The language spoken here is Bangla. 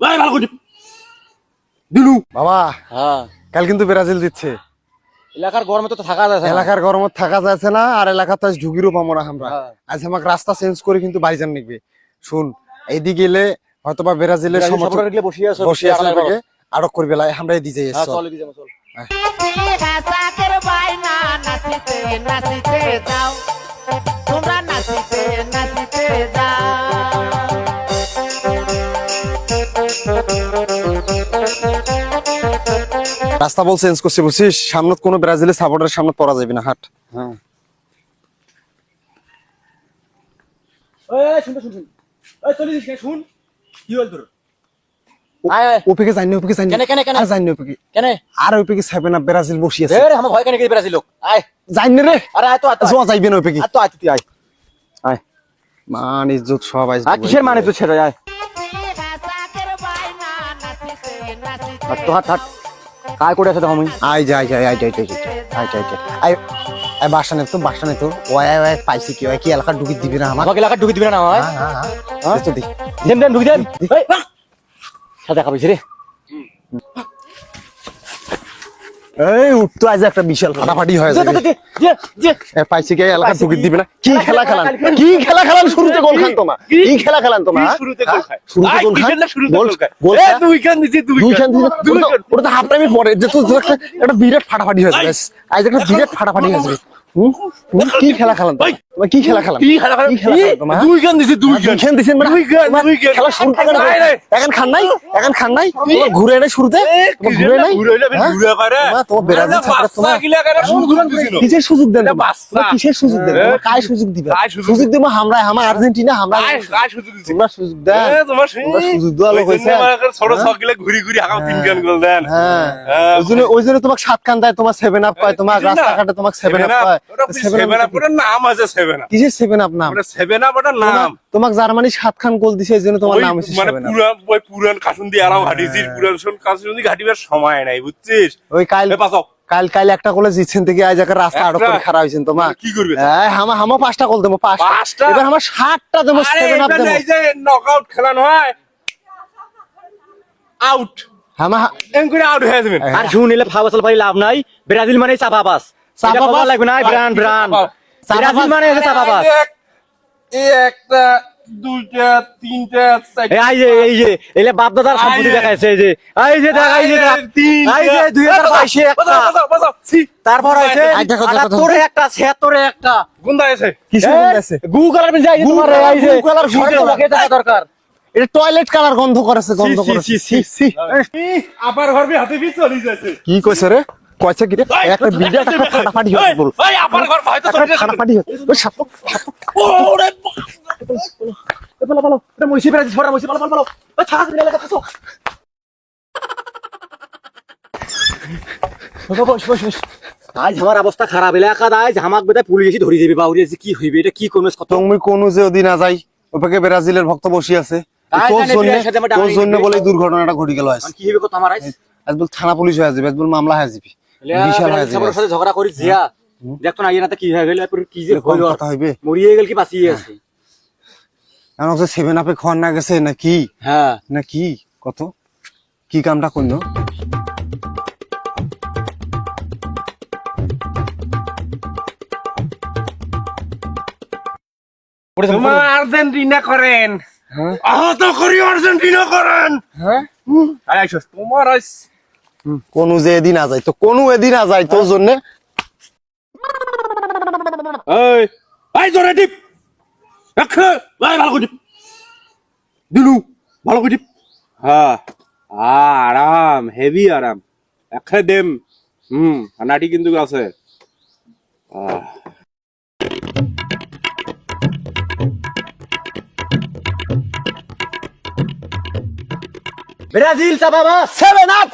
ভাই ভালো করে দিলু বাবা হ্যাঁ কাল কিন্তু ব্রাজিল দিচ্ছে। এলাকার গরমে তো থাকা যাচ্ছে না। এলাকার গরমত থাকা যাচ্ছে না, আর এলাকাতে আজ ঢুকিরও পাবো না আমরা। আজ আমাকে রাস্তা চেঞ্জ করে কিন্তু বাইজান নিবে। শুন, এইদিকে গেলে হয়তোবা ব্রাজিলের সমর্থক বসিয়ে আছে, আটক করবে লাই আমরা এদিকে যাই। চল এদিকে যাবো, চল। তোমরা নাচিতে নাচিতে রাস্তা বল চেঞ্জ করছে বুঝছিস, সামনে কোনো ব্রাজিলের সাপোর্টারের সামনে পড়া যাবে না। হাট হ্যাঁ এই শুন শুন শুন এই চলিস কে শুন কি হল তোর? আয় আয় ওপিকে জানি, ওপিকে জানি কেন আর জানি ওপিকে কেন আর ওপিকে ছাইবে না, ব্রাজিল বসি আছে। রে আমার ভয় কেন কি ব্রাজিল লোক আয় জানি রে। আরে আয় তো আয় তো জোয়া যাইবে না ওপিকে। আয় তো আয় তুই আয় আয় মান ইজ্জত সব আইছে। আর কিসের মানে তো ছেড়ে আয় হাট তো হাট হাট কাজ করে আছে তো আমি আই যাই যাই আই যাই যাই আই যাই যাই আই আই বাসা নে তো ওই ওই পাইছি কি ওই কি এলাকা ঢুকি দিবি না আমাকে? আমাকে এলাকা ঢুকি দিবি না হয়? হ্যাঁ হ্যাঁ তো দি দেন দেন ঢুকি দেন এই সাদা খাবিস রে। এই উঠতো আজ একটা বিশাল ফাটাফাটি হয়ে যাবে। পাইছি কি এলাকা ঢুকি দিবি না? কি খেলা খেলান, কি খেলা খেলান? শুরুতে গোল খান তোমা, কি খেলা খেলান তোমা? শুরুতে গোল খায়, শুরুতে গোল খান, গোল এ দুই খান দিছি দুই খান ওটা তো হাফ টাইমে পরে যে তো একটা বিরাট ফাটাফাটি হয়ে যাবে। আজ একটা বিরাট ফাটাফাটি হয়ে যাবে। কি খেলা খেলান তোমা? কি খেলা খেলান? কি খেলা খেলান তোমা? দুই খান দিছি দুই খান দিছেন মানে দুই খান খেলা শুরু থেকে এখন খান নাই, এখন খান নাই তোমার ঘুরে নাই শুরুতে, তোমার ঘুরে নাই ঘুরে করে তোমার ব্রাজিল ছাড়া তোমার কিলা করে শুরু ঘুরান দিছিল কিসের সুযোগ দেন? বাচ্চা কিসের সুযোগ দেন? কায় সুযোগ দিবেন? সুযোগ দেব আমরা, আমার আর্জেন্টিনা আমরা কাই সুযোগ দিছি তোমরা সুযোগ দেন। তোমার সুযোগ দেওয়া লোক হইছে ছোট সকলে ঘুরি ঘুরি হাকাও তিন গান গোল দেন। হ্যাঁ ওই জন্য তোমাকে 7 কান দেয়, তোমার 7 আপ কয়, তোমার রাস্তাঘাটে তোমাকে 7 আপ কয়। 7 আপ এর নাম আছে 7 আপ। কিসের 7 আপ নাম? মানে 7 আপ এর নাম। তোমাকে জার্মানি 7 খান গোল দিছে, এইজন্য তোমার নাম হইছে 7 মানে আপ। পুরান কাশুন দিয়ে আরাম ঘাটিছিস, পুরান কাশুন দিয়ে ঘাটিবার সময় নাই বুঝছিস? ওই পাছাও কাল একটা গোলে জিতছেন থেকে আজ একটা রাস্তা আটক করে খারাপ হইছেন তোমার। কি করবে? হামা 5টা গোল দেবো, 5টা। এবার আমার 7টা দেবো, 7 আপ দেবো। এই যে নকআউট খেলানো হয়, আউট হামা এম করে আউট হয়ে যাবেন। আর শুন এলে ফাবাসল ভাই লাভ নাই, ব্রাজিল মানে চাপাবাস চাপাবাস লাগবে না, ব্রান ব্রান ব্রাজিল মানে হচ্ছে চাপাবাস। এই একটা দুইটা তিনটা চারটা এই যে এলে বাপ দাদার সম্পত্তি দেখাইছে, এই যে দেখা এই যে 2022 একটা, তারপর হইছে 78 একটা 76 একটা গুন্ডা আছে। কিসের গন্ধ আছে? গুগল আর যাই তোমার এই যে কালার সরকারকে টাকা দরকার। এটা টয়লেট কালার গন্ধ করেছে, গন্ধ করেছে। সি আবার ঘর বি হাতে বি চলি যাচ্ছে। কি কইছে রে? কইছে কি রে? একটা ভিডিও একটা ফাটাফাটি হচ্ছে বল। এই আবার ঘর হয়তো চলি যাচ্ছে। ফাটাফাটি হচ্ছে ওই সাপ। ওরে বলো এটা মইছি ব্রাজিল ছড়া মইছি বলো ওই ছাড়া দিলে লাগা থাকো বস আজ আমার অবস্থা খারাপ, এলাকা আজ আমাক বেটায় পুলিশ এসে ধরে যাবে, বাউরি কি হইবে, এটা কি কোন কত তুমি কোন যে ওদি না যাই ওপাকে ব্রাজিলের ভক্ত বসি আছে, তোর জন্য বলে দুর্ঘটনাটা ঘটে গেল। আজ কি হইবে কত আমার আজ বল থানা পুলিশ হয়ে যাবে, আজ বল মামলা হয়ে যাবে, বিশাল হয়ে যাবে। সাথে ঝগড়া করি জিয়া দেখতো না ইনাতে কি হয়ে গেল, এরপর কি যে হইল, কথা হইবে মরিয়ে গেল কি বাঁচিয়ে আছে। এখন যে 7 আপে খাওয়ার না গেছে নাকি? হ্যাঁ নাকি কত কি কামটা করলো? তোমার আর্জেন্টিনা করেন, আহত করি আর্জেন্টিনা করেন। হ্যাঁ আইছো তোমার আইস কোন যে এদিন আ যায় তো, কোন এদিন আ যায় তোর জন্য। এই এই জোরে টিপ রাখো, ভাই ভালো করে টিপ দিলু, ভালো করে টিপ। হ্যাঁ আরাম, হেভি আরাম একটা দেম। নাটি কিন্তু আছে। ব্রাজিল চাপাবাস 7 আপ।